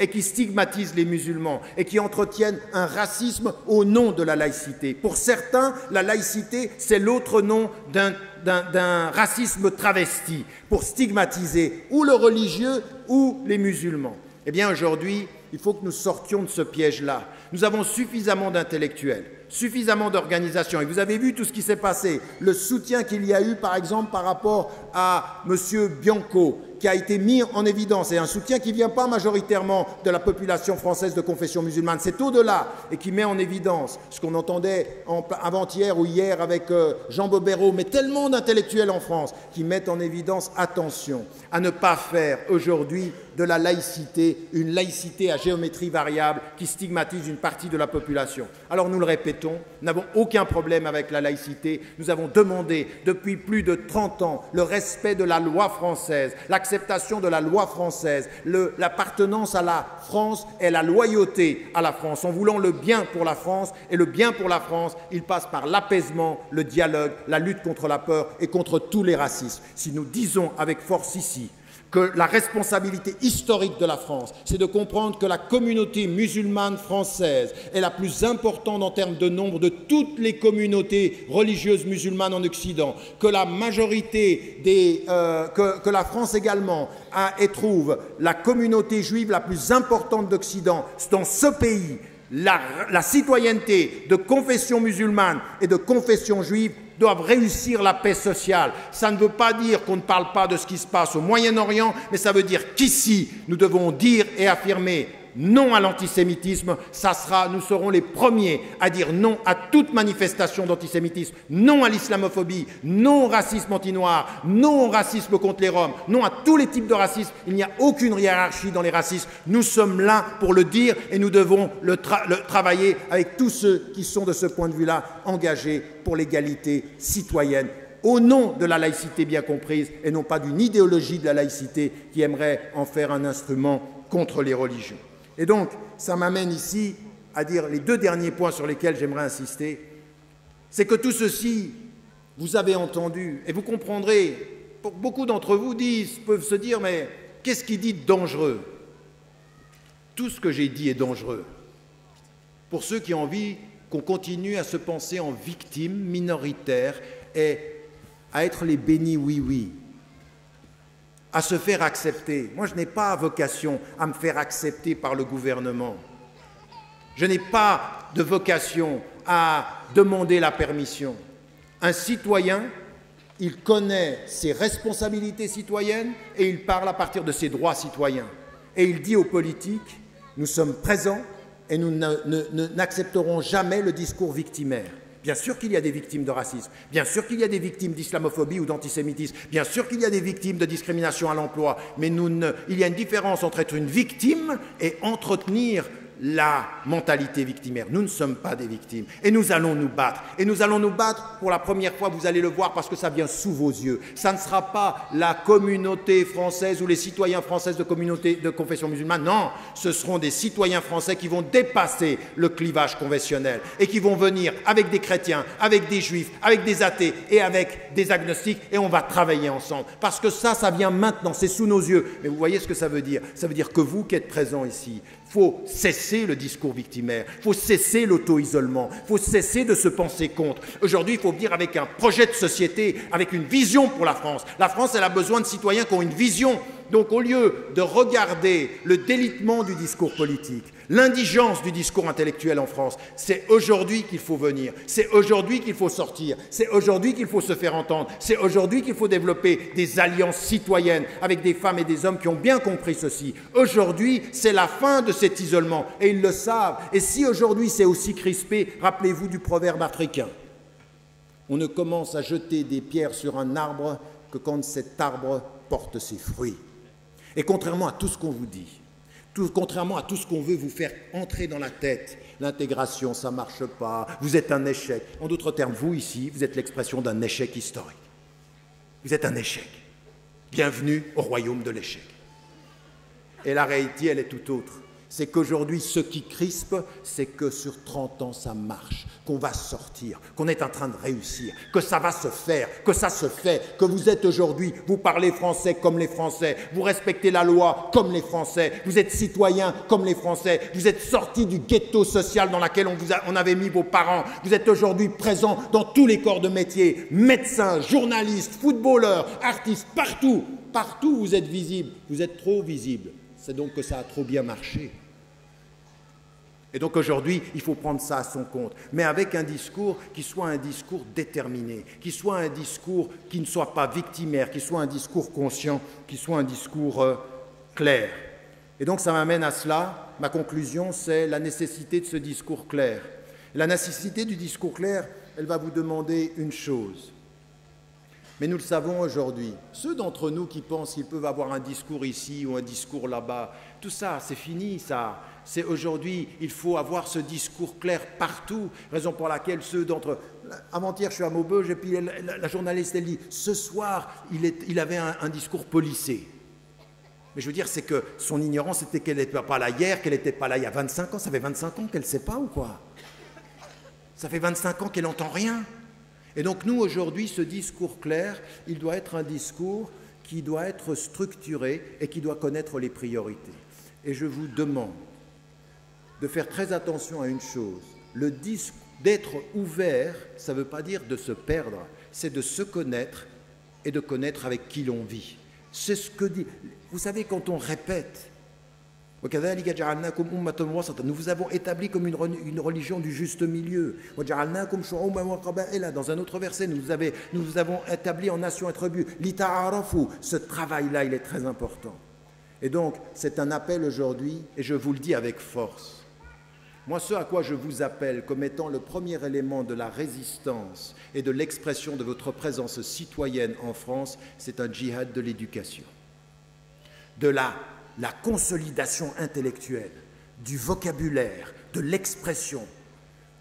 et qui stigmatisent les musulmans et qui entretiennent un racisme au nom de la laïcité. Pour certains, la laïcité, c'est l'autre nom d'un racisme travesti pour stigmatiser ou le religieux ou les musulmans. Eh bien, aujourd'hui, il faut que nous sortions de ce piège-là. Nous avons suffisamment d'intellectuels, suffisamment d'organisations. Et vous avez vu tout ce qui s'est passé, le soutien qu'il y a eu, par exemple, par rapport à M. Bianco, qui a été mis en évidence, et un soutien qui ne vient pas majoritairement de la population française de confession musulmane, c'est au-delà, et qui met en évidence ce qu'on entendait avant-hier ou hier avec Jean Bobéro, mais tellement d'intellectuels en France qui mettent en évidence, attention, à ne pas faire aujourd'hui de la laïcité une laïcité à géométrie variable qui stigmatise une partie de la population. Alors nous le répétons, nous n'avons aucun problème avec la laïcité, nous avons demandé depuis plus de 30 ans le respect de la loi française, l'acceptation de la loi française, l'appartenance à la France et la loyauté à la France, en voulant le bien pour la France. Et le bien pour la France, il passe par l'apaisement, le dialogue, la lutte contre la peur et contre tous les racismes. Si nous disons avec force ici que la responsabilité historique de la France, c'est de comprendre que la communauté musulmane française est la plus importante en termes de nombre de toutes les communautés religieuses musulmanes en Occident, que la majorité que la France également trouve la communauté juive la plus importante d'Occident dans ce pays. La citoyenneté de confession musulmane et de confession juive doivent réussir la paix sociale. Ça ne veut pas dire qu'on ne parle pas de ce qui se passe au Moyen-Orient, mais ça veut dire qu'ici, nous devons dire et affirmer non à l'antisémitisme, nous serons les premiers à dire non à toute manifestation d'antisémitisme, non à l'islamophobie, non au racisme anti-noir, non au racisme contre les Roms, non à tous les types de racisme. Il n'y a aucune hiérarchie dans les racismes. Nous sommes là pour le dire et nous devons le travailler avec tous ceux qui sont de ce point de vue-là engagés pour l'égalité citoyenne, au nom de la laïcité bien comprise et non pas d'une idéologie de la laïcité qui aimerait en faire un instrument contre les religions. Et donc, ça m'amène ici à dire les deux derniers points sur lesquels j'aimerais insister. C'est que tout ceci, vous avez entendu, et vous comprendrez, beaucoup d'entre vous peuvent se dire, mais qu'est-ce qui dit dangereux? Tout ce que j'ai dit est dangereux. Pour ceux qui ont envie qu'on continue à se penser en victimes minoritaires et à être les bénis oui-oui, à se faire accepter. Moi, je n'ai pas vocation à me faire accepter par le gouvernement. Je n'ai pas de vocation à demander la permission. Un citoyen, il connaît ses responsabilités citoyennes et il parle à partir de ses droits citoyens. Et il dit aux politiques, nous sommes présents et nous n'accepterons jamais le discours victimaire. Bien sûr qu'il y a des victimes de racisme, bien sûr qu'il y a des victimes d'islamophobie ou d'antisémitisme, bien sûr qu'il y a des victimes de discrimination à l'emploi, mais il y a une différence entre être une victime et entretenir la mentalité victimaire. Nous ne sommes pas des victimes et nous allons nous battre. Et nous allons nous battre pour la première fois, vous allez le voir parce que ça vient sous vos yeux. Ça ne sera pas la communauté française ou les citoyens français de confession musulmane. Non, ce seront des citoyens français qui vont dépasser le clivage conventionnel et qui vont venir avec des chrétiens, avec des juifs, avec des athées et avec des agnostiques et on va travailler ensemble. Parce que ça vient maintenant, c'est sous nos yeux. Mais vous voyez ce que ça veut dire? Ça veut dire que vous qui êtes présents ici, il faut cesser le discours victimaire, il faut cesser l'auto-isolement, il faut cesser de se penser contre. Aujourd'hui, il faut venir avec un projet de société, avec une vision pour la France. La France, elle a besoin de citoyens qui ont une vision. Donc, au lieu de regarder le délitement du discours politique, l'indigence du discours intellectuel en France, c'est aujourd'hui qu'il faut venir, c'est aujourd'hui qu'il faut sortir, c'est aujourd'hui qu'il faut se faire entendre, c'est aujourd'hui qu'il faut développer des alliances citoyennes avec des femmes et des hommes qui ont bien compris ceci. Aujourd'hui, c'est la fin de cet isolement et ils le savent. Et si aujourd'hui c'est aussi crispé, rappelez-vous du proverbe africain. On ne commence à jeter des pierres sur un arbre que quand cet arbre porte ses fruits. Et contrairement à tout ce qu'on vous dit, contrairement à tout ce qu'on veut vous faire entrer dans la tête, l'intégration, ça ne marche pas, vous êtes un échec. En d'autres termes, vous ici, vous êtes l'expression d'un échec historique. Vous êtes un échec. Bienvenue au royaume de l'échec. Et la réalité, elle est tout autre. C'est qu'aujourd'hui, ce qui crispe, c'est que sur 30 ans, ça marche, qu'on va sortir, qu'on est en train de réussir, que ça va se faire, que ça se fait, que vous êtes aujourd'hui, vous parlez français comme les Français, vous respectez la loi comme les Français, vous êtes citoyens comme les Français, vous êtes sortis du ghetto social dans lequel on avait mis vos parents, vous êtes aujourd'hui présents dans tous les corps de métier, médecins, journalistes, footballeurs, artistes, partout, partout vous êtes visibles, vous êtes trop visibles. C'est donc que ça a trop bien marché. Et donc aujourd'hui, il faut prendre ça à son compte, mais avec un discours qui soit un discours déterminé, qui soit un discours qui ne soit pas victimaire, qui soit un discours conscient, qui soit un discours clair. Et donc ça m'amène à cela. Ma conclusion, c'est la nécessité de ce discours clair. La nécessité du discours clair, elle va vous demander une chose. Mais nous le savons aujourd'hui, ceux d'entre nous qui pensent qu'ils peuvent avoir un discours ici ou un discours là-bas, tout ça, c'est fini, ça. C'est aujourd'hui, il faut avoir ce discours clair partout, raison pour laquelle ceux d'entre... Avant-hier, je suis à Maubeuge et puis la journaliste, elle dit, ce soir, il avait un discours policé. Mais je veux dire, c'est que son ignorance, c'était qu'elle n'était pas là hier, qu'elle n'était pas là il y a 25 ans, ça fait 25 ans qu'elle ne sait pas ou quoi? Ça fait 25 ans qu'elle n'entend rien. Et donc nous, aujourd'hui, ce discours clair, il doit être un discours qui doit être structuré et qui doit connaître les priorités. Et je vous demande de faire très attention à une chose. D'être ouvert, ça ne veut pas dire de se perdre, c'est de se connaître et de connaître avec qui l'on vit. C'est ce que dit... Vous savez, quand on répète... Nous vous avons établi comme une religion du juste milieu. Dans un autre verset, nous vous avons établi en nation et tribu. Ce travail-là, il est très important. Et donc, c'est un appel aujourd'hui, et je vous le dis avec force. Moi, ce à quoi je vous appelle comme étant le premier élément de la résistance et de l'expression de votre présence citoyenne en France, c'est un djihad de l'éducation, de la consolidation intellectuelle, du vocabulaire, de l'expression.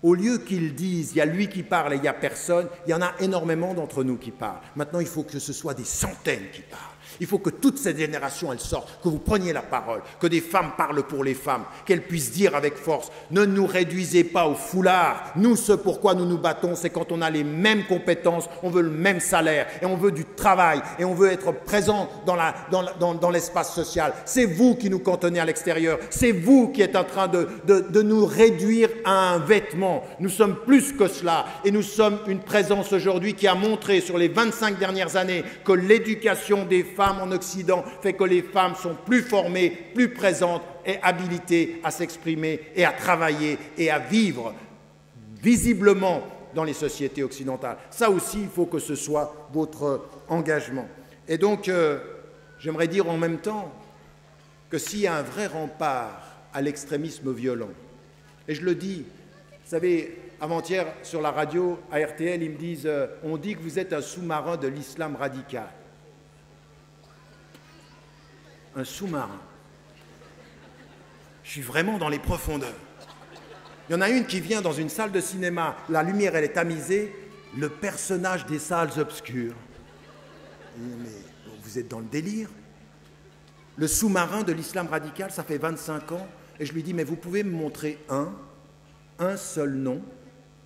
Au lieu qu'ils disent, il y a lui qui parle et il n'y a personne, il y en a énormément d'entre nous qui parlent. Maintenant, il faut que ce soit des centaines qui parlent. Il faut que toute cette génération, elle sorte, que vous preniez la parole, que des femmes parlent pour les femmes, qu'elles puissent dire avec force, ne nous réduisez pas au foulard. Nous, ce pourquoi nous nous battons, c'est quand on a les mêmes compétences, on veut le même salaire, et on veut du travail, et on veut être présent dans l'espace social. C'est vous qui nous contenez à l'extérieur, c'est vous qui êtes en train de nous réduire à un vêtement. Nous sommes plus que cela, et nous sommes une présence aujourd'hui qui a montré sur les 25 dernières années que l'éducation des femmes en Occident fait que les femmes sont plus formées, plus présentes et habilitées à s'exprimer et à travailler et à vivre visiblement dans les sociétés occidentales. Ça aussi, il faut que ce soit votre engagement. Et donc, j'aimerais dire en même temps que s'il y a un vrai rempart à l'extrémisme violent, et je le dis, vous savez, avant-hier sur la radio à RTL, ils me disent « on dit que vous êtes un sous-marin de l'islam radical ». Un sous-marin. Je suis vraiment dans les profondeurs. Il y en a une qui vient dans une salle de cinéma, la lumière elle est tamisée, le personnage des salles obscures. Mais vous êtes dans le délire. Le sous-marin de l'islam radical, ça fait 25 ans, et je lui dis, mais vous pouvez me montrer un seul nom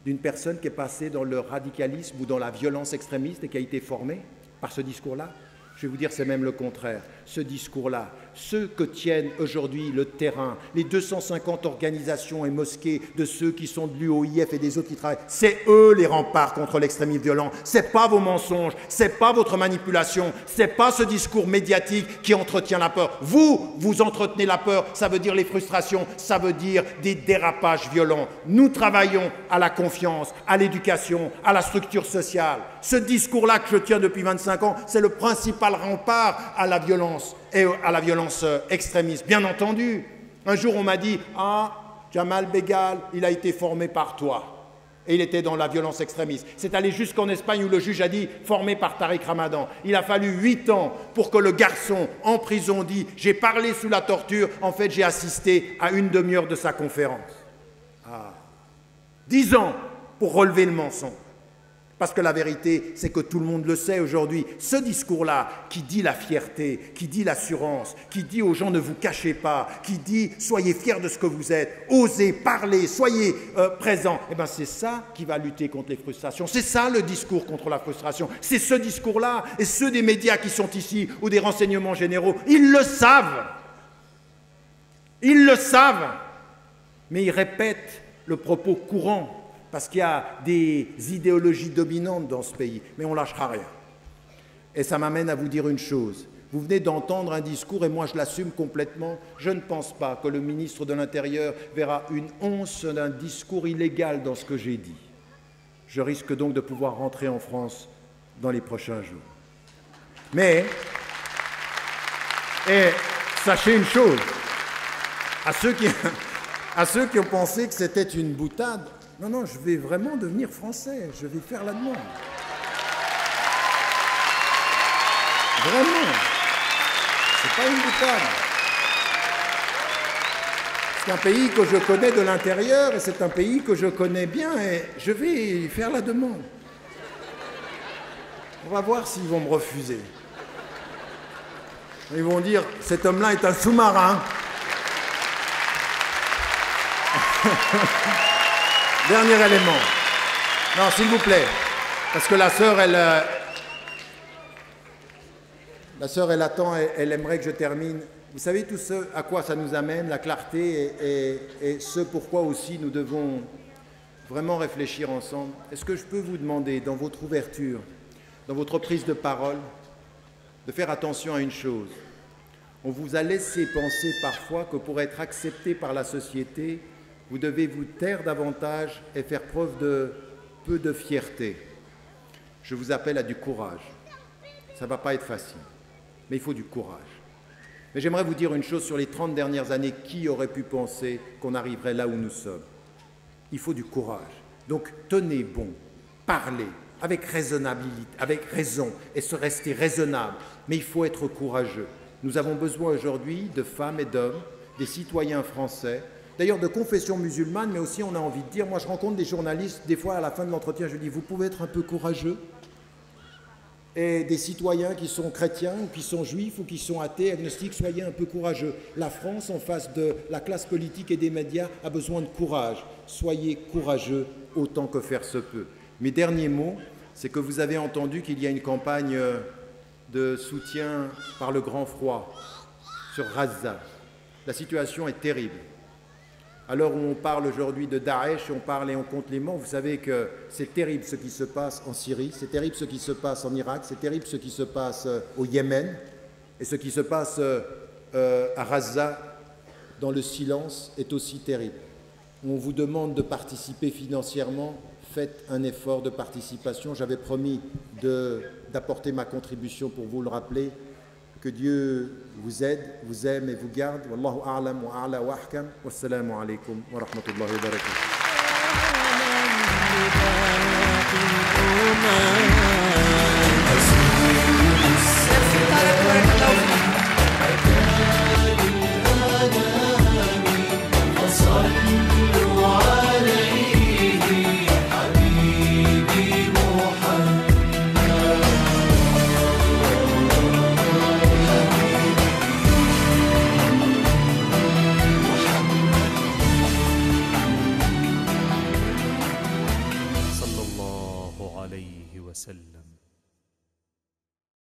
d'une personne qui est passée dans le radicalisme ou dans la violence extrémiste et qui a été formée par ce discours-là? Je vais vous dire, c'est même le contraire. Ce discours-là, ceux que tiennent aujourd'hui le terrain, les 250 organisations et mosquées de ceux qui sont de l'UOIF et des autres qui travaillent, c'est eux les remparts contre l'extrémisme violent. C'est pas vos mensonges, c'est pas votre manipulation, c'est pas ce discours médiatique qui entretient la peur. Vous entretenez la peur, ça veut dire les frustrations, ça veut dire des dérapages violents. Nous travaillons à la confiance, à l'éducation, à la structure sociale. Ce discours-là que je tiens depuis 25 ans, c'est le principal rempart à la violence et à la violence extrémiste. Bien entendu, un jour on m'a dit « Ah, Jamal Begal, il a été formé par toi. » Et il était dans la violence extrémiste. C'est allé jusqu'en Espagne où le juge a dit « formé par Tariq Ramadan ». Il a fallu 8 ans pour que le garçon en prison dise « j'ai parlé sous la torture, en fait j'ai assisté à une demi-heure de sa conférence ». 10 ans pour relever le mensonge. Parce que la vérité, c'est que tout le monde le sait aujourd'hui. Ce discours-là, qui dit la fierté, qui dit l'assurance, qui dit aux gens ne vous cachez pas, qui dit soyez fiers de ce que vous êtes, osez parler, soyez présents, eh bien c'est ça qui va lutter contre les frustrations. C'est ça le discours contre la frustration. C'est ce discours-là. Et ceux des médias qui sont ici ou des renseignements généraux, ils le savent. Ils le savent. Mais ils répètent le propos courant. Parce qu'il y a des idéologies dominantes dans ce pays, mais on ne lâchera rien. Et ça m'amène à vous dire une chose. Vous venez d'entendre un discours, et moi je l'assume complètement. Je ne pense pas que le ministre de l'Intérieur verra une once d'un discours illégal dans ce que j'ai dit. Je risque donc de pouvoir rentrer en France dans les prochains jours. Mais, et sachez une chose, à ceux qui ont pensé que c'était une boutade, non, non, je vais vraiment devenir français. Je vais faire la demande. Vraiment. C'est pas une boutade. C'est un pays que je connais de l'intérieur et c'est un pays que je connais bien et je vais faire la demande. On va voir s'ils vont me refuser. Ils vont dire, cet homme-là est un sous-marin. Dernier élément. Non, s'il vous plaît, parce que la sœur, elle attend, elle aimerait que je termine. Vous savez tout ce à quoi ça nous amène, la clarté et ce pourquoi aussi nous devons vraiment réfléchir ensemble. Est-ce que je peux vous demander, dans votre ouverture, dans votre prise de parole, de faire attention à une chose. On vous a laissé penser parfois que pour être accepté par la société, vous devez vous taire davantage et faire preuve de peu de fierté. Je vous appelle à du courage. Ça ne va pas être facile, mais il faut du courage. Mais j'aimerais vous dire une chose sur les 30 dernières années. Qui aurait pu penser qu'on arriverait là où nous sommes? Il faut du courage. Donc tenez bon, parlez avec raisonnabilité, avec raison, et se rester raisonnable. Mais il faut être courageux. Nous avons besoin aujourd'hui de femmes et d'hommes, des citoyens français, d'ailleurs de confession musulmane, mais aussi on a envie de dire, moi je rencontre des journalistes, des fois à la fin de l'entretien, je dis, vous pouvez être un peu courageux? Et des citoyens qui sont chrétiens ou qui sont juifs ou qui sont athées, agnostiques, soyez un peu courageux. La France, en face de la classe politique et des médias, a besoin de courage. Soyez courageux autant que faire se peut. Mes derniers mots, c'est que vous avez entendu qu'il y a une campagne de soutien par le grand froid sur Gaza. La situation est terrible. Alors on parle aujourd'hui de Daesh, on parle et on compte les morts, vous savez que c'est terrible ce qui se passe en Syrie, c'est terrible ce qui se passe en Irak, c'est terrible ce qui se passe au Yémen, et ce qui se passe à Gaza dans le silence est aussi terrible. On vous demande de participer financièrement, faites un effort de participation. J'avais promis d'apporter ma contribution pour vous le rappeler. Que Dieu vous aide, vous aime et vous garde. Wallahu a'lam wa a'la wa ahkam. Wassalamu alaikum wa rahmatullahi wa barakatuh.